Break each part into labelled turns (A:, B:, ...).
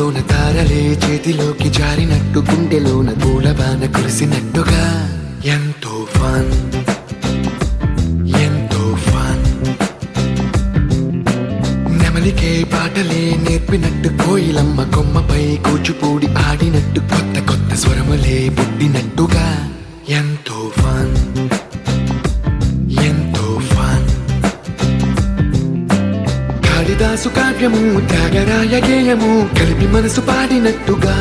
A: చేతిలోన తారలే చేతిలోకి జారినట్టు గుండెలోన పూలవాన కురిసినట్టుగా ఎంతో ఫన్ ఎంతో ఫన్ నెమలికే పాటలే నేర్పినట్టు కోయిలమ్మ కొమ్మపై కూచిపూడి ఆడినట్టు కొత్త కొత్త స్వరములే పుట్టినట్టుగా ఎంతో ఫన్ ఎంతో ఫన్ కాళిదాసు కావ్యము త్యాగరాయ గేయము కలిపి మనసు పాడినట్టుగా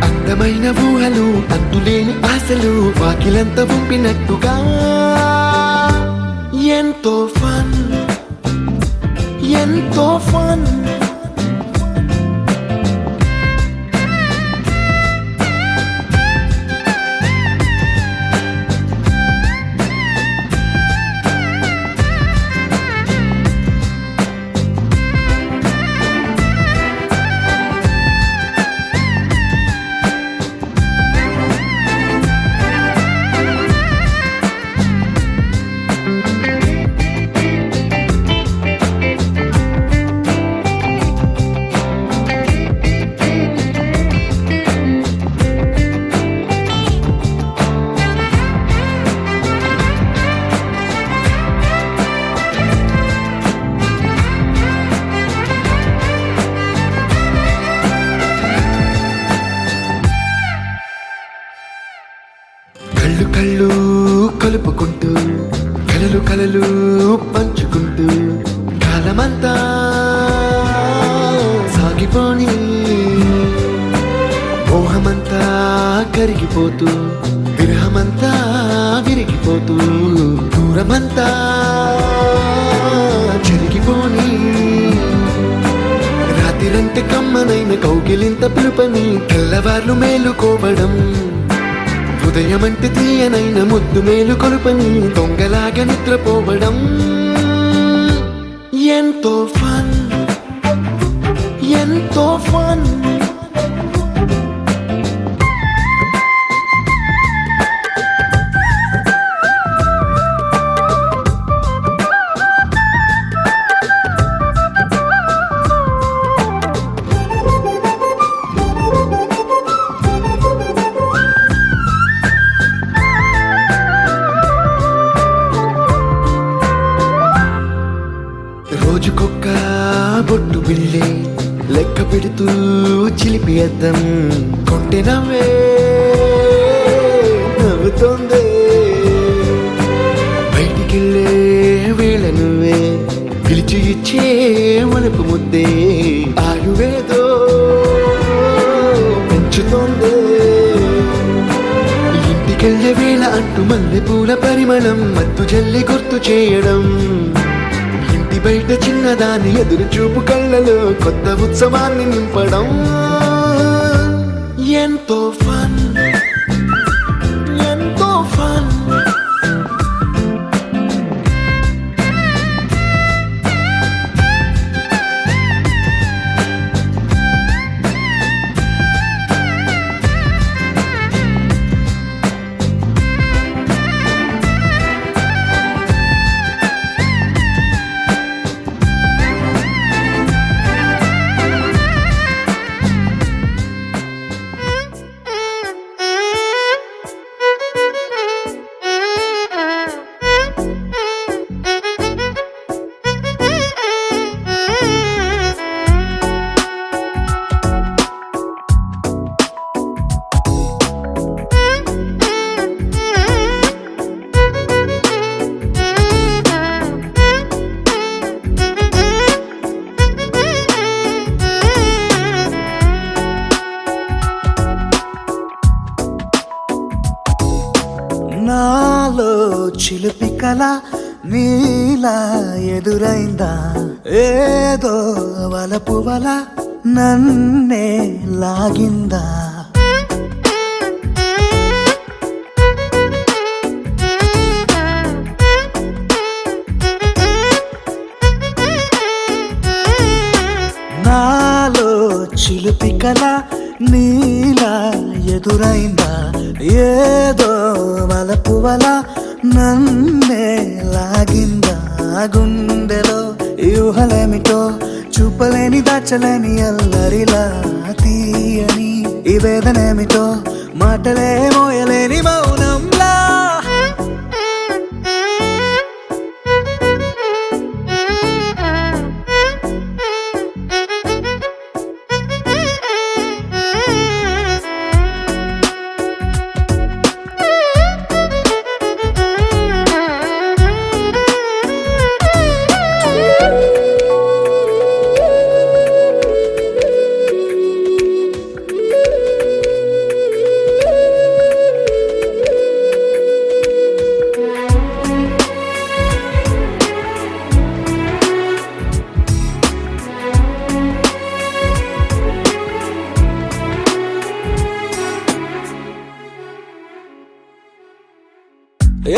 A: అందమైన ఊహలు అంతులేని ఆశలు వాకిలంత పంపినట్టుగా ఎంతో ఫన్ ఎంతో ఫన్ కళ్ళు కళ్ళు కలుపుకుంటూ కలలు కలలు పంచుకుంటూ కాలమంతా సాగిపోని మోహమంతా కరిగిపోతూ విరహమంతా విరిగిపోతూ దూరమంతా జరిగిపోని రాత్రిరంటే కమ్మనైన కౌగిలింత పిలుపని తెల్లవార్లు మేలుకోవడం ఉదయమంటే తీయనైన ముద్దు మేలు కొలుపని దొంగలాగా నిద్రపోవడం ఎంతో ఫన్ ఎంతో ఫన్ రోజుకొక్క బొట్టు బిళ్ళే లెక్క పెడుతూ చిలిపి అద్దం కొంటె నవ్వే నవ్వుతోందే బయటికెళ్ళే వేళ నువ్వే పిలిచి ఇచ్చే వనపు ముద్దే ఆయువేదో పెంచుతోందే ఇంటికెళ్ళే వేళ అంటూ మల్లె పూల పరిమళం మత్తు జల్లి గుర్తు చేయడం బయట చిన్నదాని ఎదురు చూపు కళ్ళలో కొత్త ఉత్సవాన్ని నింపడం ఎంతో ఫన్ ఎంతో ఫన్
B: నాలో చిలిపి కల నీలా ఎదురైందా ఏదో వలపు వల నన్నే లాగిందా నాలో చిలిపి కల నీలా ఎదురైందా ఏదో వలపు వల నన్నే లాగిందా గుండెలో యూహలేమిటో చూపలేని దాచలేని అల్లరిలా తీయని ఈ వేదనేమిటో మాటలే మోయలేని మౌనంలా.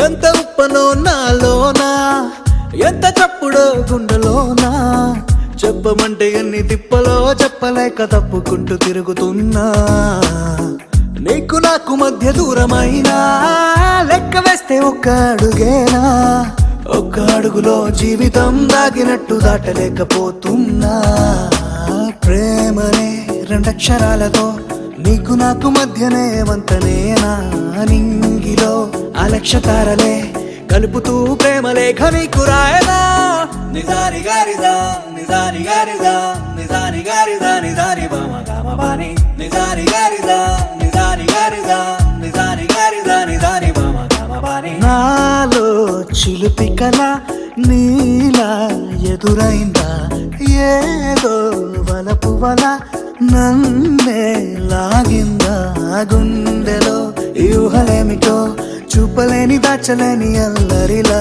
B: ఎంత ఉప్పనో నాలోనా, ఎంత చప్పుడో గుండెలోనా, చెప్పమంటే ఎన్ని తిప్పలో చెప్పలేక తప్పుకుంటూ తిరుగుతున్నా. నీకు నాకు మధ్య దూరమైనా లెక్క వేస్తే ఒక్క అడుగేనా, ఒక్క అడుగులో జీవితం దాగినట్టు దాటలేకపోతున్నా. ప్రేమనే రెండక్షరాలతో నీకు నాకు మధ్యనే వంతనేనా, నింగిలో అలక్షతారలే కలుపుతూ ప్రేమ లేఖ నీకు రాయనా. నిజాని గారిదా నిజాని గారిదా నిజాని గారిదా నిజాని బామ గామ బాని, నిజాని గారిదా నిజాని గారిదా నిజాని గారిదా నిజాని బామ గామ బాని. నాలో చిలిపి కల నీలా ఎదురైందా, ఏదో వలపు వల నన్నే లాగిందా. గుండెలో యూహలేమిటో చూపలేని దాచలేని అల్లరిలా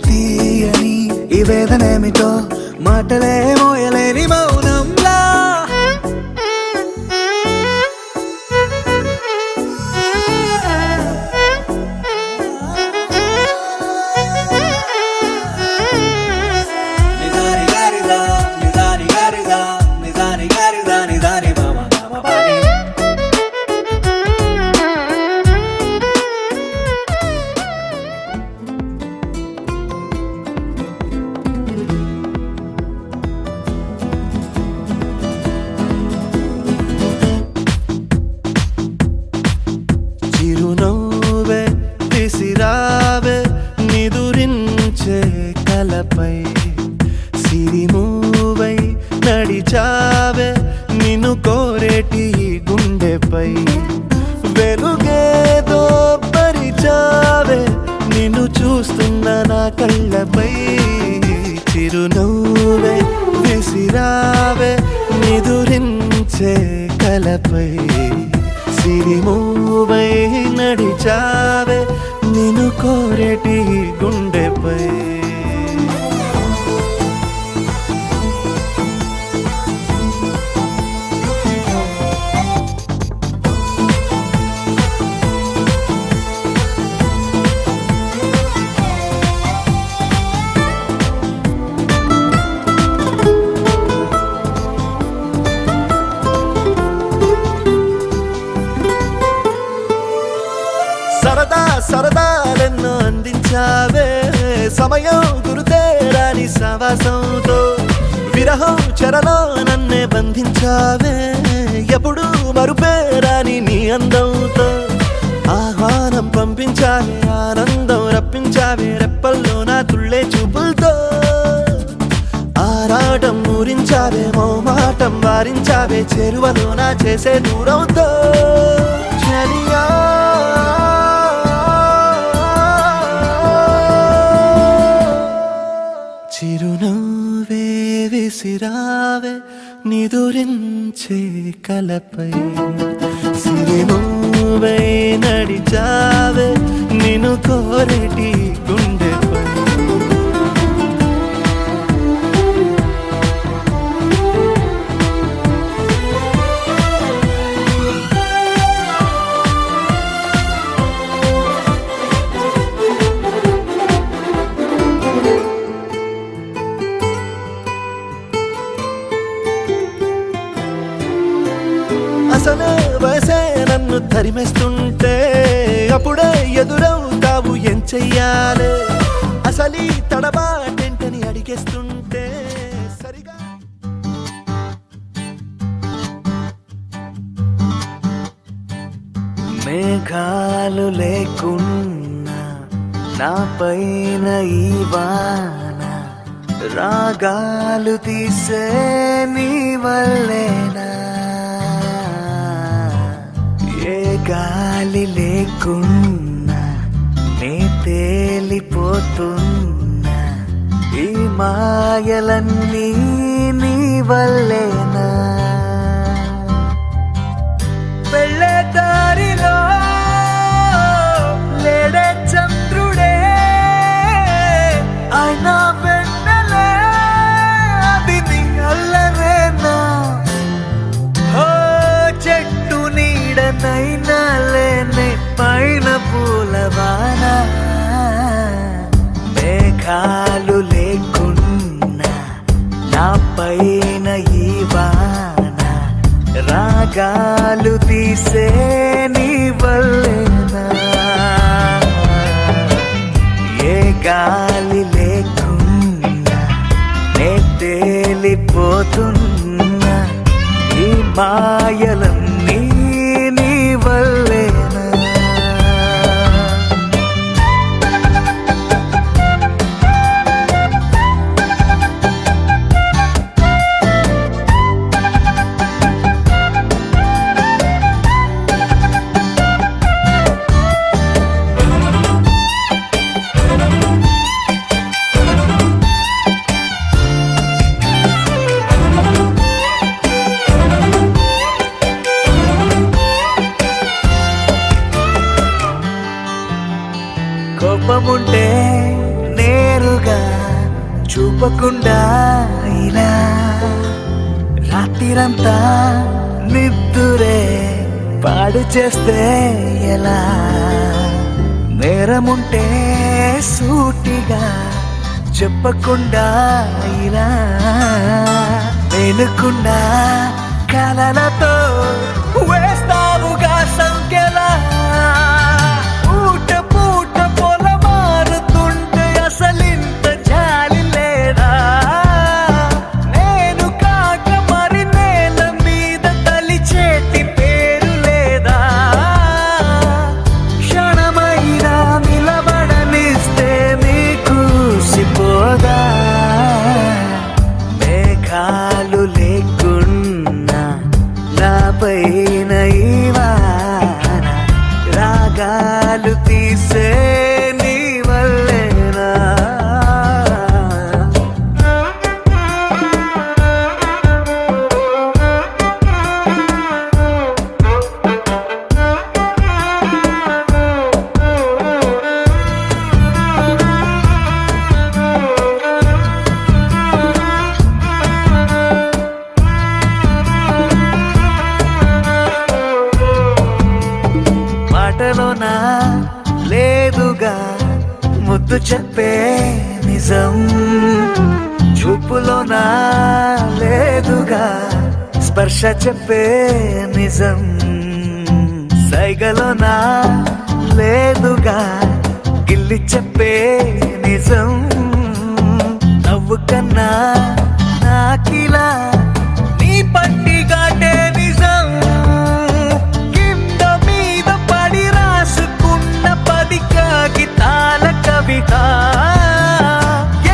B: తీయని ఈ వేదనేమిటో మాటలే మోయలేని మౌనంలా. నిజాని గారిదా నిజాని గారిదా నిజాని గారిదా నిజాని బామ గామ బాని.
C: చిరునవ్వే విసిరావే నిదురించే కలపై, సిరిమూవై నడిచావే నిన్ను కోరేటి గుండెపై. వెలుగేదో పరిచావే నిన్ను చూస్తున్న నా కళ్ళపై. చిరునవ్వే విసిరావే నిదురించే కలపై, సిరిమూవై నడిచావే నిన్ను కోరేటి గుండెపై. సరదా సరదాలెన్నో అందించావే, సమయం గురుతేరాని సవాసంతో. విరహం చెరలో నన్నే బంధించావే, ఎప్పుడు మరుపేరాని నీ అందంతో. ఆహ్వానం పంపించావే, ఆనందం రప్పించావే, రెప్పల్లో నా తుళ్ళే చూపులతో. ఆరాటం ఊరించావే, మౌమాటం వారించావే, చేరువలో నా చేసే దూరంతో. చలియా చిరునవ్వే విసిరావే నిదురించే కలపై, సిరిమూవై నడిచావే నిన్ను కోరేటి గుండెపై. అసలే వయసే నన్ను తరిమేస్తుంటే, అప్పుడే ఎదురవుతావు ఏం చెయ్యాలి. అసలీ తడబాటెంటని అడిగేస్తుంటే సరిగా మేఘాలు లేకున్నా నా పైన ఈ వాన రాగాలు తీసే నీ వల్లేనా ఏ గాలి లేకున్నా నే తేలిపోతున్నా ఈ మాయలన్నీ నీ వల్లేనా వెళ్ళే దారిలో లేడే చంద్రుడే అయినా వెన్నెలే అది నీ అల్లరేనా ఓ చెట్టు నీడనైనా లేనే పైన పూలవాన మేఘాలు లేకున్నా నా పైన ఈ వాన రాగాలు తీసే నీ వల్లేనా ఏ గాలి లేకున్నా నే తేలిపోతున్నా ఈ మాయలన్నీ నీ వల్లేనా కోపముంటే నేరుగా చూపకుండా ఇలా రాత్రిరంతా నిద్దురే పాడు చేస్తే ఎలా నేరముంటే సూటిగా చెప్పకుండా ఇలా వెనుకుండా కలలతో వేస్తావుగా సంఖ్యలా అసలింత జాలి లేదా నేను కాక మరి నేల మీద తలిచేటి పేరు లేదా క్షణమైనా నిలబడనిస్తే నీకూసిపోదా మేఘాలు లేకున్నా నా పైన ఈ వాన రాగాలు తీసే నీ వల్లేనా మాటలోనా లేదుగా ముద్దు చెప్పే నిజం చూపులోనా లేదుగా స్పర్శ చెప్పే నిజం సైగలోనా లేదుగా గిల్లి చెప్పే నిజం నవ్వు కన్నా నాకిలా నీ పట్టి గాటే నిజం కింద మీద పడి రాసుకున్న 10 కాగితాల కవిత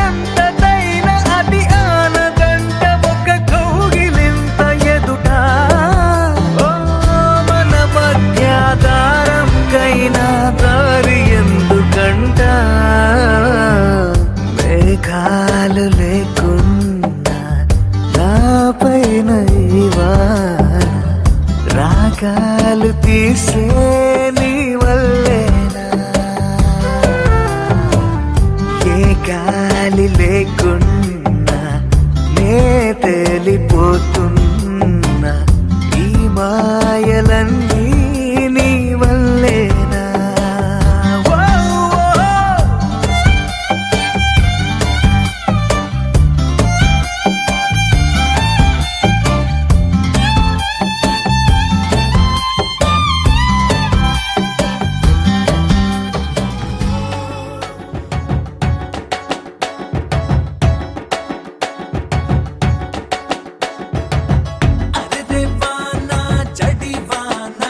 C: ఎంతదైనా అది ఆనదంట ఒక కౌగిలింత ఎదుట ఓ మన మధ్య దారంకైనా దారి ఎందుకంట మేఘాలు లేకున్నా నా పైన ఈ వాన రాగాలు తీసే నీ వల్లేనా ఏ గాలి లేకున్నా నే తేలిపోతున్నా ఈ మాయలన్నీ నీ వల్లేనా ఓ, ఓ, ఓ.
B: అరే దేవానా జడివానా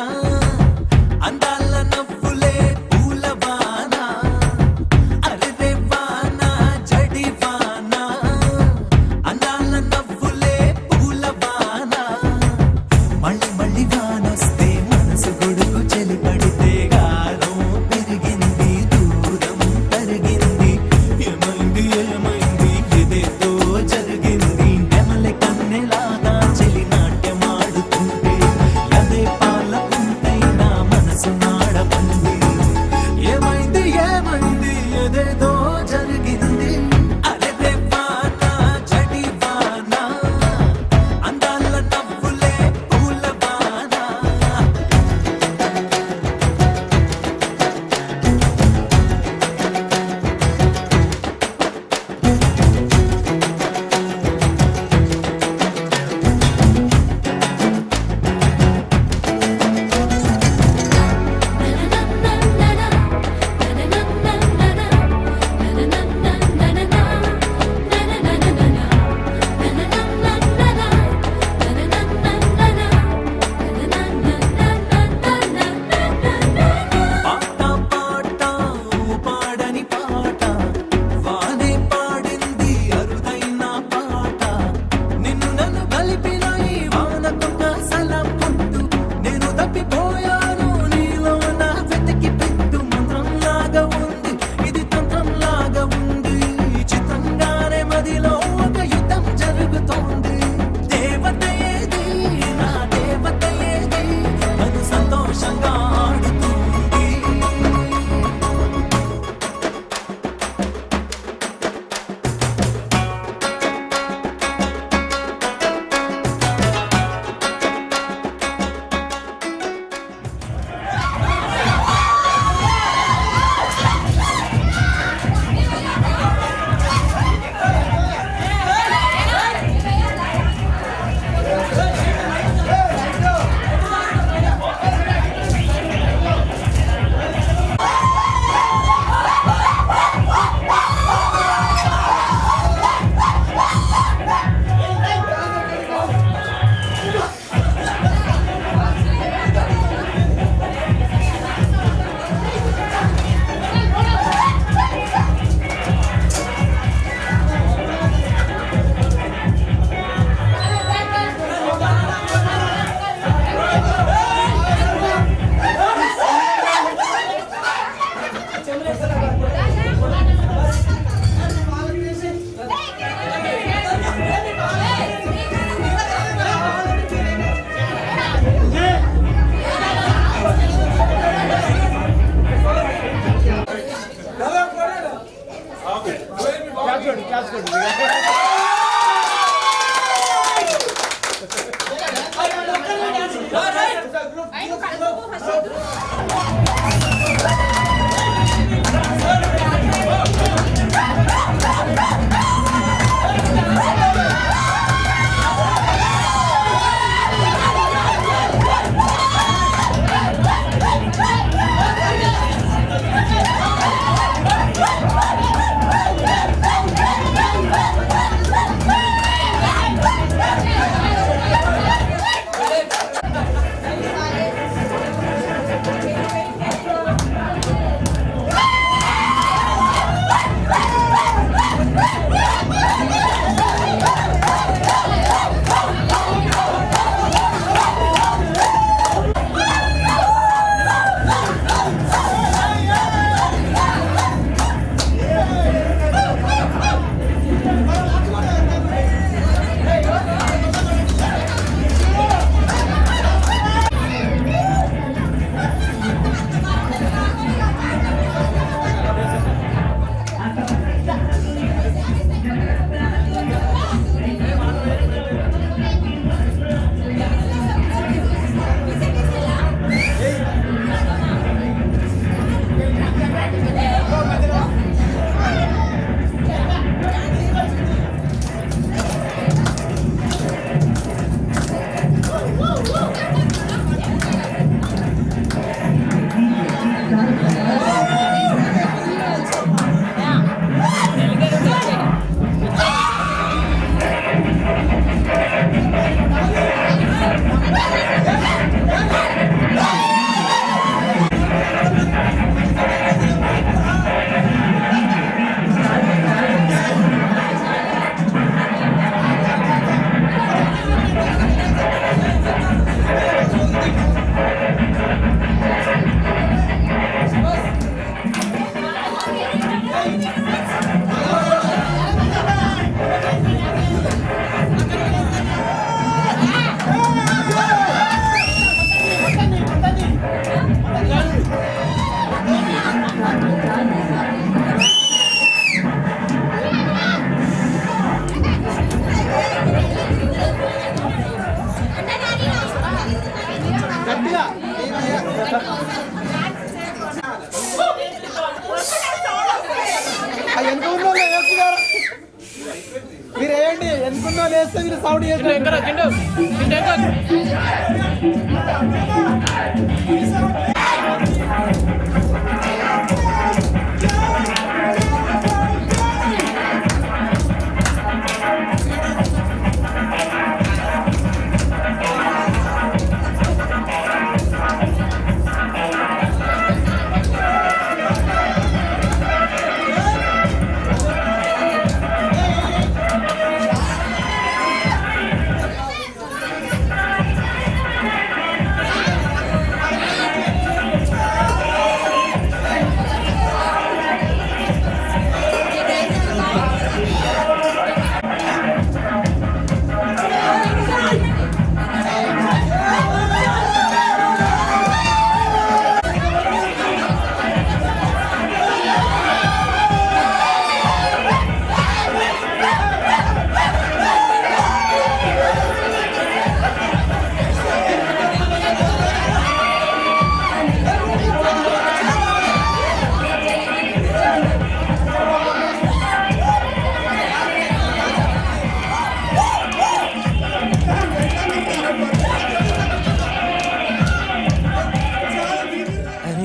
D: మీరు వేయండి, ఎందుకున్నా లేస్తే మీరు సౌండ్ చేస్తారు.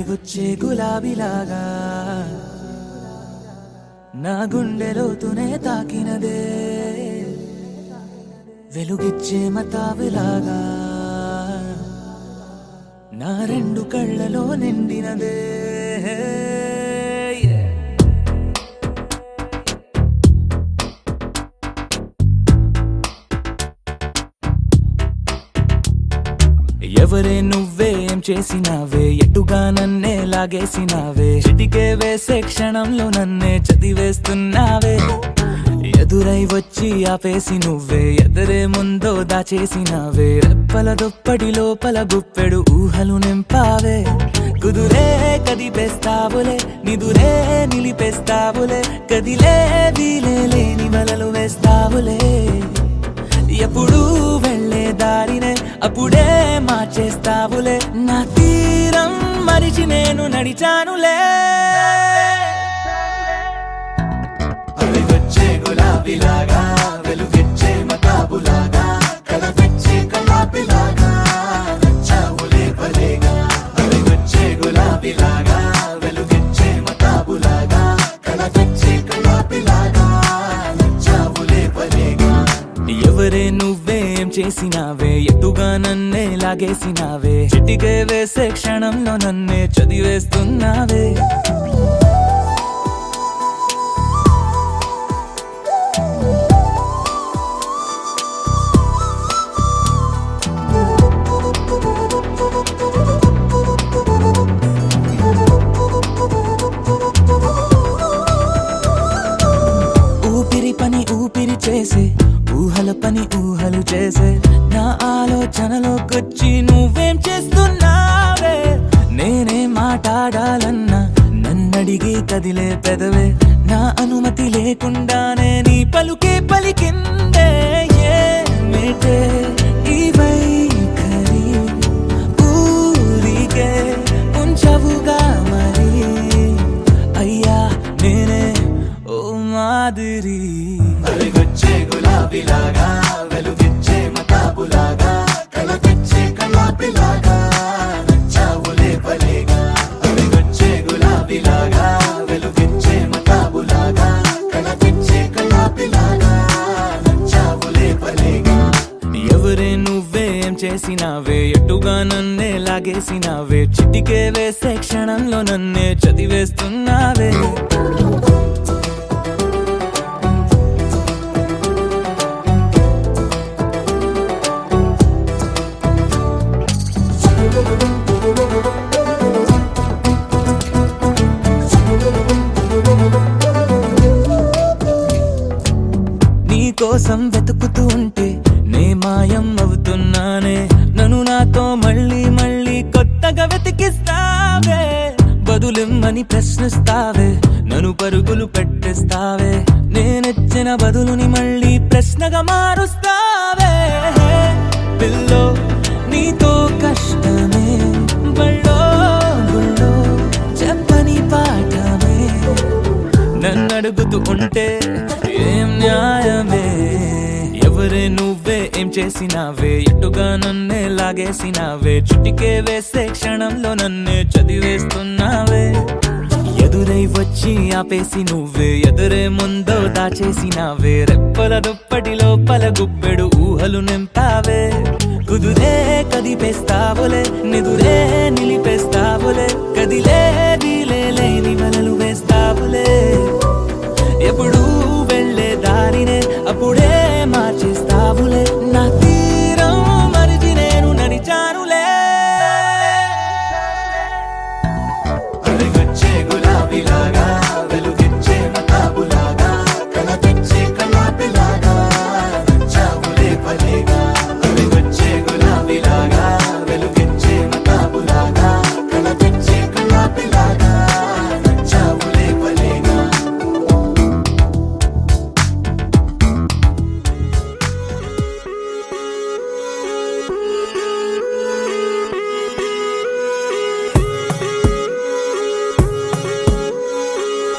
C: వచ్చే గులాబీలాగా నా గుండెలోతునే తాకినదే, వెలుగిచ్చే మతాబులాగా నా రెండు కళ్ళలో నిండినదే. ఎవరే నువ్వే ఏం చేసినావే, ఎటుగా నన్నే లాగేసినావే, చిటికే వేసే క్షణంలో నన్నే చదివేస్తున్నావే. ఎదురై వచ్చి ఆపేసి నువ్వే ఎదరే ముందో దాచేసినావే, రెప్పల దుప్పటి లోపల గుప్పెడు ఊహలు నింపావే. కుదురే కదిపేస్తావులే, నిదురే నిలిపేస్తావులే, కదిలే వీలే లేని వలలు వేస్తావులే. ఎప్పుడు వెళ్ళే దారినే అప్పుడే మార్చేస్తావులే, నా తీరు మరిచి నేను నడిచానులే.
B: అవి వచ్చే గులాబీలాగా వెలుగెచ్చే మతాబులాగా కలపెచ్చే కలాపిలాగా నచ్చావులే భలేగా. అవి వచ్చే గులాబీలాగా వెలుగెచ్చే మతాబులాగా కలపెచ్చే కలాపిలాగా నచ్చావులే భలేగా.
C: ఎవరే నువ్వేం చేసినావే, ఎటుగా నన్నే లాగేసినావే, చిటికే వేసే క్షణంలో నన్నే చదివేస్తున్నావే. ఊపిరి పని ఊపిరి చేసే, ఊహల పని ఊహలు చేసే, నా ఆలోచనలోకొచ్చి నువ్వేం చేస్తున్నావే. నేనే మాట్లాడాలన్నా నన్నడిగి కదిలే పెదవే, నా అనుమతి లేకుండానే నీ పలుకే పలికిందే. ఏమిటే ఈ వైఖరి, ఊరికే ఉంచవుగా మరి, అయ్యా నేనే ఓ మాదిరి.
B: అవి వచ్చే గులాబీలాగా వెలుగెచ్చే మతాబులాగా కలపెచ్చే కలాపిలాగా నచ్చావులే భలేగా. అవి వచ్చే గులాబీలాగా వెలుగెచ్చే మతాబులాగా కలపెచ్చే కలాపిలాగా నచ్చావులే భలేగా.
C: ఎవరే నువ్వేం చేసినావే, ఎటుగా నన్నే లాగేసినావే, చిటికే వేసే క్షణంలో నన్నే చదివేస్తున్నావే. కోసం వెతుకుతూ ఉంటే నే మాయం అవుతున్నానే, నన్ను నాతో మళ్ళీ మళ్ళీ కొత్తగా వెతికిస్తావే. బదులిమ్మని ప్రశ్నిస్తావే, నన్ను పరుగులు పెట్టిస్తావే, నేనెచ్చిన బదులుని మళ్ళీ ప్రశ్నగా మారుస్తావే. పిల్లో నీతో కష్టమే, బళ్ళో గుళ్ళో చెప్పని పాఠమే, నన్నడుగుతూ ఉంటే ఏం న్యాయమే. ఎవరే నువ్వే ఏం చేసినావే, ఎటుగా నన్నే లాగేసినావే, చుటికే వేసే క్షణంలో నన్నే చదివేస్తున్నావే. ఎదురై వచ్చి ఆపేసి నువ్వే ఎదురే ముందో దాచేసినావే, రెప్పల దుప్పటి లోపల గుప్పెడు ఊహలు నింపావే. కుదురే కదిపేస్తావులే, నిదురే నిలిపేస్తావులే, కదిలే వీలే లేని వలలు వేస్తావులే. ఎప్పుడు వెళ్ళే దారినే అప్పుడే మార్చేస్తావులే, నా తీరం మరిచి నేను నడిచానులే.
B: అవి వచ్చే గులాబీలాగా వెలుగెచ్చే మతాబులాగా కలపెచ్చే కలాపిలాగా నచ్చావులే భలేగా. అవి వచ్చే గులాబీలాగా వెలుగెచ్చే మతాబులాగా కలపెచ్చే కలాపిలాగా నచ్చావులే భలేగా.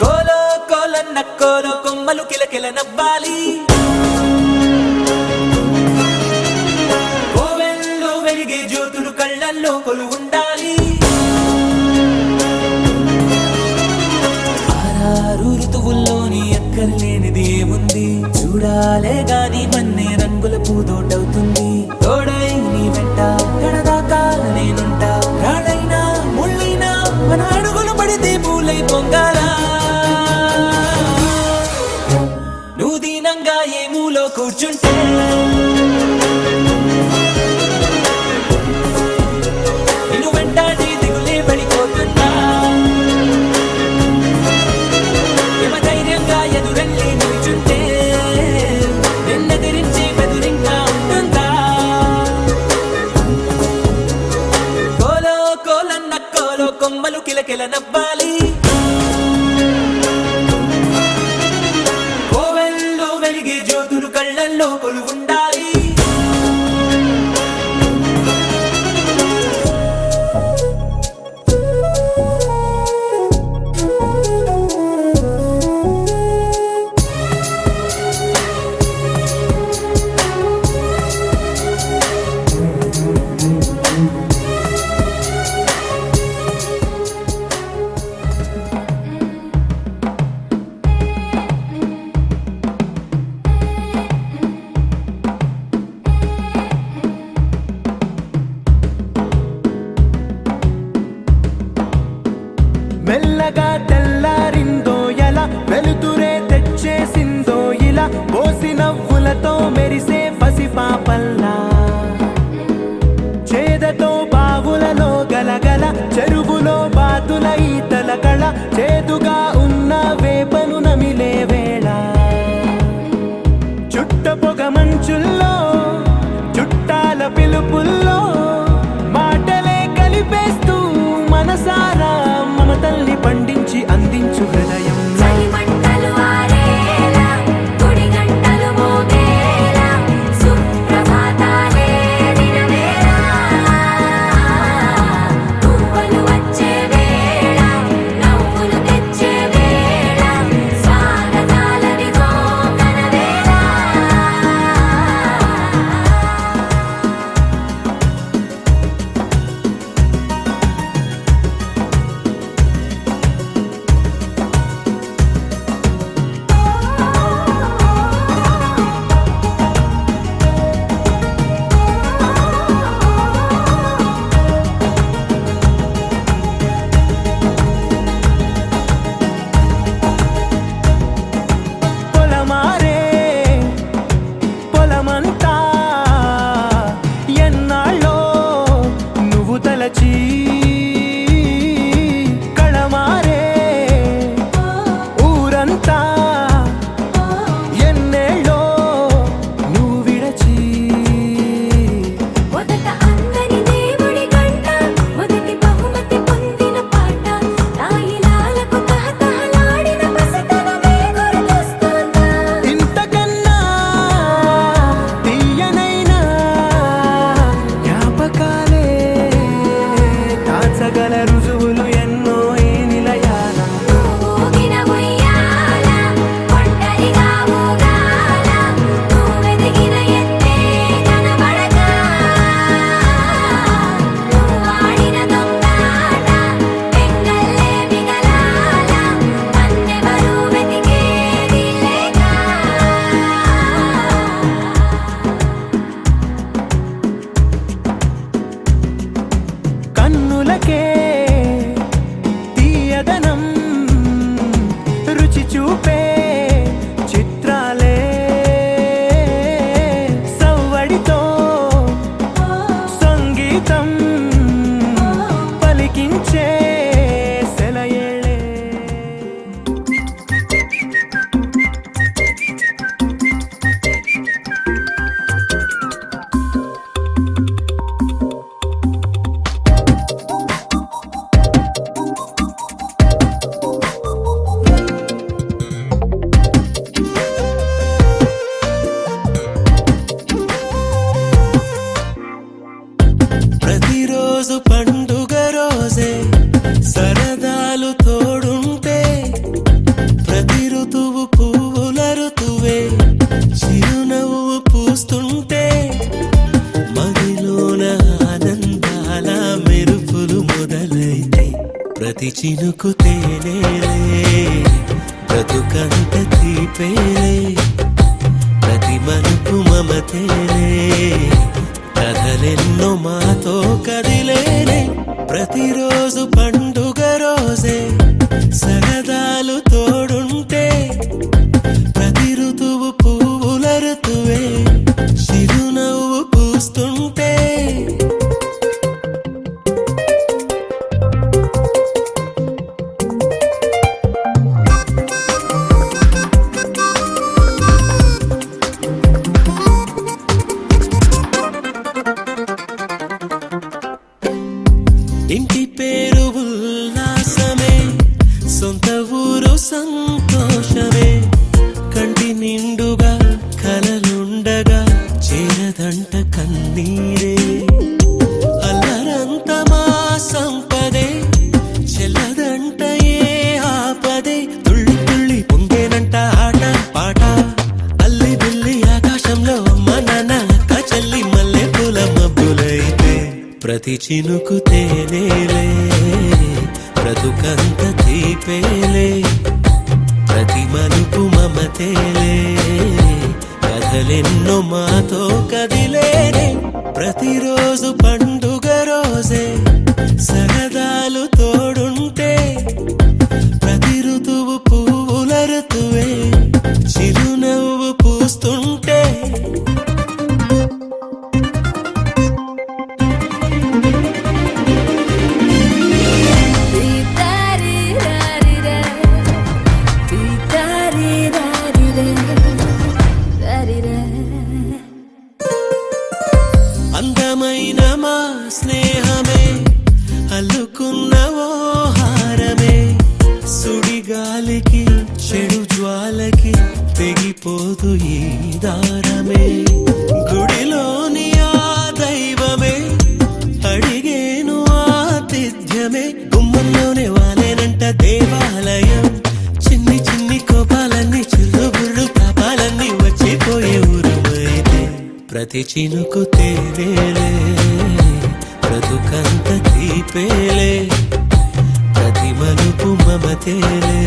C: కోలో కోలన్న కోలో కొమ్మలు కిలకిల నవ్వాలి, కోవెల్లో వెలిగే జ్యోతులు కళ్ళల్లో కొలు ఉండాలి. ఆరారు ఋతువుల్లోని ఎక్కర్లేనిది ఏముంది, చూడాలే గాని మన్నే రంగుల పూదోటవుతుంది. తోడై నీ వెంట కడదాకా నేనుంటా, రాడైనా ముళ్ళైనా మన అడుగులు పడితే పూలై పొంగాలా. నువ్వు దీనంగా ఏ మూలో కూర్చుంటే నిన్ను వెంటాడి దిగులే పడిపోతున్నా. యమ ధైర్యంగా ఎదురెళ్ళి నిల్చుంటే నిన్నెదిరించి బెదురింకా ఉంటుందా. కోలో కోలన్న కోలో కొమ్మలు కిలకిల నవ్వాలి, కోవెల్లో వెలిగే జ్యోతులు కళ్ళల్లో కొలు ఉండాలి. మెల్లగా తెల్లారిందో ఎలా వెలుతురే తెచ్చేసిందో ఇలా పోసి నవ్వులతో మెరిసే పసిపాపల్లా చేదతో బావులలో గలగల చెరువులో బాతుల ఈతల కళ చేదుగా ఉన్న వేపను నమిలే వేళ చుట్ట పొగ మంచుల్లో చుట్టాల పిలుపుల్లో మాటలే కలిపేస్తూ మనసారా మమతల్ని పండించి అందించు హృదయం
E: చలిమంటలు ఆరేలా గుడి గంటలు మోగేలా సుప్రభాతాలే దినవేళ పువ్వులు వచ్చే వేళ నవ్వులు తెచ్చే వేళ స్వాగతాలనిగో కనవేళ
C: పొలమారే పొలమంతా ఎన్నాళ్ళో నువ్వు తలచి కళమారే ఊరంతా ఎన్నేళ్ళో నువ్వు విడచి
E: మొదట అందరి దేవుడి గంట మొదటి బహుమతి పొందిన పాట తాయిలాలకు తహతహలాడిన పసితనమే గుర్తొస్తుందా
C: ఇంతకన్నా తీయనైనా జ్ఞాపకాలే దాచగల రుజువులు ఎన్నో ఈ నిలయాల
E: ఊగిన ఉయ్యాల ఒంటరిగా ఊగాల నువ్వెదిగిన ఎత్తే కనబడక నువ్వాడిన దొంగాట పెంగల్లే మిగలాల నన్నెవరూ వెతికేది లేక
C: కన్నులకే తీయదనం రుచి చూపే చిత్రాలే సవ్వడితో సంగీతం పలికించే సెలయేళే
F: ప్రతిరోజు పండుగ రోజే సరదాలు తోడుంటే ప్రతి ఋతువు పువ్వుల ఋతువే చిరునవ్వు పూస్తుంటే మదిలోన ఆనందాల మెరుపులు మొదలైతే ప్రతి చినుకు తేనేలే బ్రతుకంత తీపేలే ప్రతి మలుపు మమతేలే కథలెన్నో మాతో కదిలేనే ప్రతిరోజు పండుగ రోజే సరదాలు తోడుంటే ప్రతి ఋతువు పువ్వుల ఋతువే చిరునవ్వు పూస్తుంటే ఇంటి పేరు ఉల్లాసమే సొంత ఊరు సంతోషమే కంటి నిండుగా కలలుండగా చేరదంట కన్నీరే అల్లరంత మా సంపదే చెల్లదంట ఏ ఆపదే తుళ్ళి తుళ్ళి పొంగేనంట ఆట పాట అల్లి బిల్లి ఆకాశంలో అమ్మ నాన్న అక్క చెల్లి మల్లె పూల మబ్బులైతే ప్రతి చినుకు తేనేలే బ్రతుకంత తీపేలే ప్రతి మలుపు మమతేలే కథలెన్నో మాతో కదిలేనే ప్రతిరోజు పండుగ రోజే సరదాలు తోడుంటే ప్రేమే గుమ్మంలోనే వాలేనంట దేవాలయం. చిన్ని చిన్ని కోపాలన్నీ చిల్లుబుర్రు పాపాలన్నీ వచ్చిపోయే ఊరుమైతే ప్రతి చినుకు తేలేలే బ్రతుకంత తీపేలే ప్రతి మలుపు మమతేలే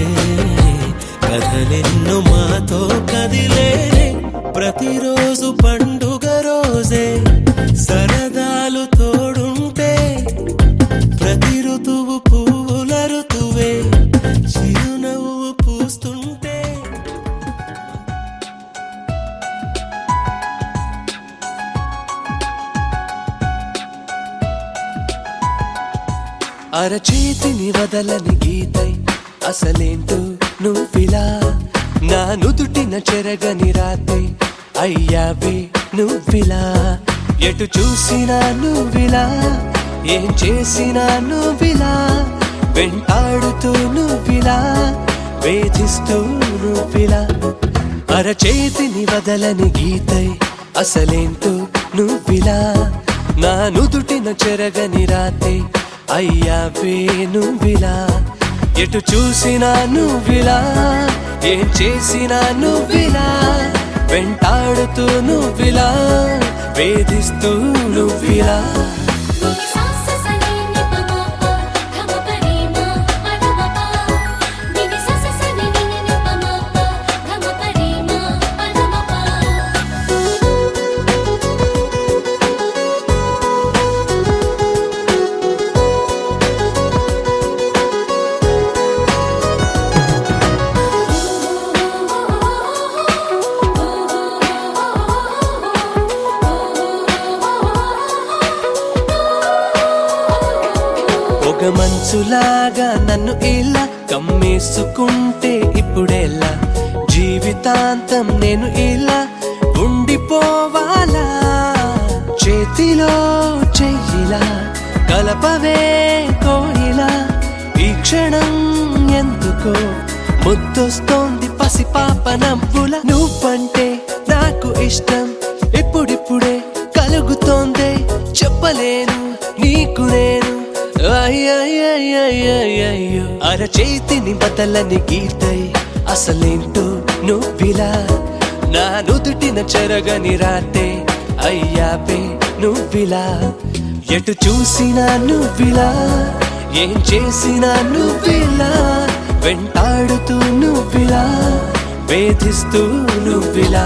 F: కథలెన్నో మాతో కదిలేలే ప్రతిరోజు పండుగ రోజే సరదాలు తోడుంటే ప్రతి ఋతువు పువ్వుల ఋతువే చిరునవ్వు పూస్తుంటే. అరచేతిని వదలని గీతై అసలేంటో నువ్విలా నా నుదుటిన చెరగని రాతే అయ్యావే నువ్విలా ఎటు చూసినా నువ్విలా ఏం చేసినా నువ్విలా వెంటాడుతూ నువ్విలా వేధిస్తూ నువ్విలా అరచేతిని వదలని గీతై అసలేంటో నువ్విలా నా నుదుటిన చెరగని రాతే అయ్యావే నువ్విలా ఎటు చూసినా నువ్విలా ఏం చేసినా నువ్విలా వెంటాడుతూ నువ్విలా వేధిస్తూ నువ్విలా. ఒక మంచులాగా నన్ను ఇలా కమ్మేసుకుంటే ఇప్పుడెలా జీవితాంతం నేను ఇలా ఉండిపోవాలా చేతిలో చెయ్యిలా కలపవే కోయిలా ఈ క్షణం ఎందుకో ముద్దొస్తోంది పసిపాప నవ్వుల నువ్వంటే నాకు ఇష్టం ఇప్పుడిప్పుడే కలుగుతోందే చెప్పలేను నీకు నేను అయ్యయ్యయ్యయ్యయ్యో అరచేతిని బదలని గీతై అసలేంటో నువ్విలా నా నుదుటిన చెరగని రాతే అయ్యాపే నువ్విలా ఎటు చూసినా నువ్విలా ఏం చేసినా నువ్విలా వెంటాడుతూ నువ్విలా వేధిస్తూ నువ్విలా.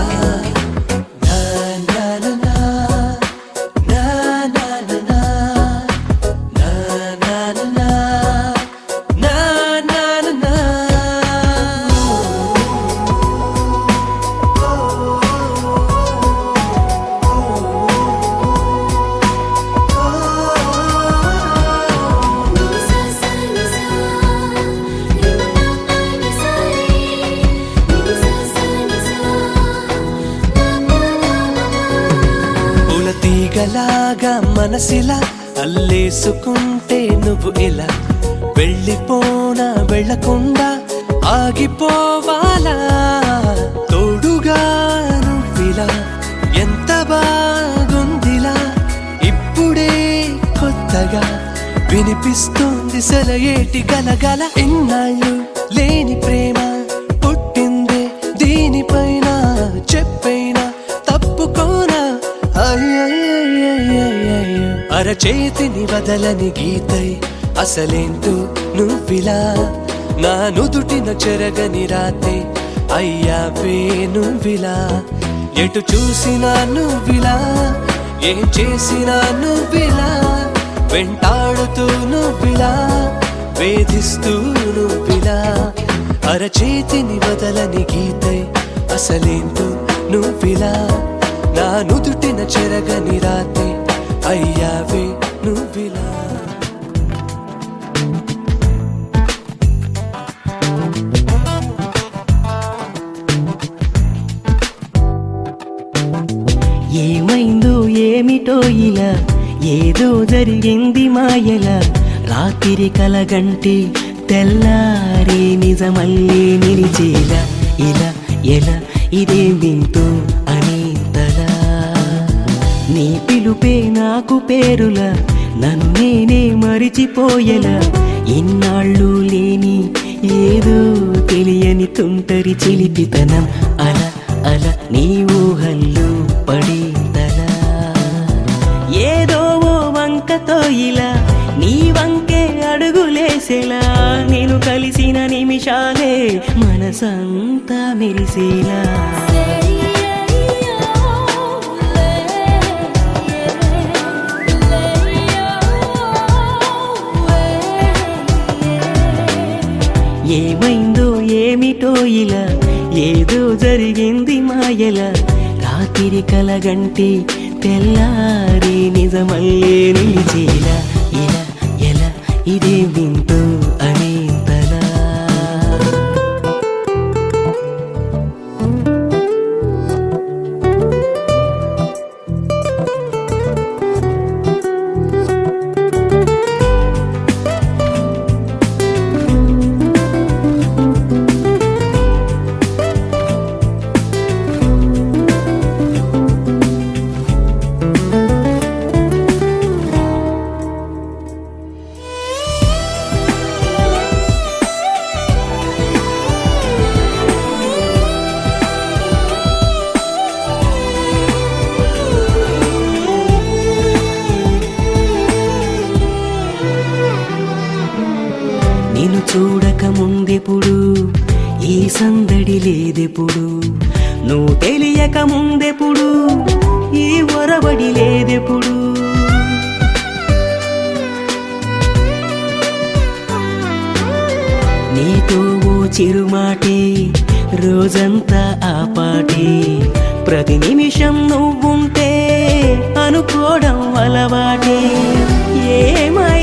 F: తీగలాగా మనసిలా అల్లేసుకుంటే నువ్వు ఇలా వెళ్ళిపోనా వెళ్ళకుండా ఆగిపోవాలా తోడుగా నువ్విలా ఎంత బాగుందిలా ఇప్పుడే కొత్తగా వినిపిస్తుంది సెలయేటి గలగల ఇన్నాళ్ళు లేని ప్రేమ పుట్టిందే దీనిపైన చెప్పైనా తప్పుకోనా అరచేతిని వదలని గీతై అసలేంటో నువ్విలా నా నుదుటిన చెరగని రాతే అయ్యావే నువ్విలా ఎటు చూసినా నువ్విలా ఏం చేసినా నువ్విలా వెంటాడుతూ నువ్విలా వేధిస్తూ నువ్విలా అరచేతిని వదలని గీతై అసలేంటో నువ్విలా నా నుదుటిన చెరగని రాతే అయ్యావే నువ్విలా.
G: ఏమైందో ఏమిటో ఇలా ఏదో జరిగింది మాయలా రాత్రి కలగంటి తెల్లారే నిజమల్లే నిలిచేలా ఇలా ఎలా ఇదే వింటూ అనేంతలా నీ పిలుపే నాకు పేరులా నన్ను నేనే మరిచిపోయేలా ఇన్నాళ్ళు లేని ఏదో తెలియని తుంటరి చిలిపితనం అలా అలా నీ ఊహల్లో పడేదలా ఏదో ఓ వంకతో ఇలా నీ వంకే అడుగులేసేలా నేను కలిసిన నిమిషాలే మనసంతా మెరిసేలా ఏమైందో ఏమిటో ఇలా ఏదో జరిగింది మాయలా రాత్రి కలగంటే తెల్లారి నిజమల్లే నిలిచేలా ఇలా ఎలా ఇదే వింటూ అనేంతలా నిన్ను చూడక ముందెప్పుడు ఈ సందడి లేదెప్పుడు నువ్వు తెలియక ముందెప్పుడు ఈ ఒరబడి లేదెప్పుడు నీతో ఓ చిరుమాటే రోజంతా ఆ పాటే ప్రతి నిమిషం నువ్వుంటే అనుకోవడం అలవాటే ఏమై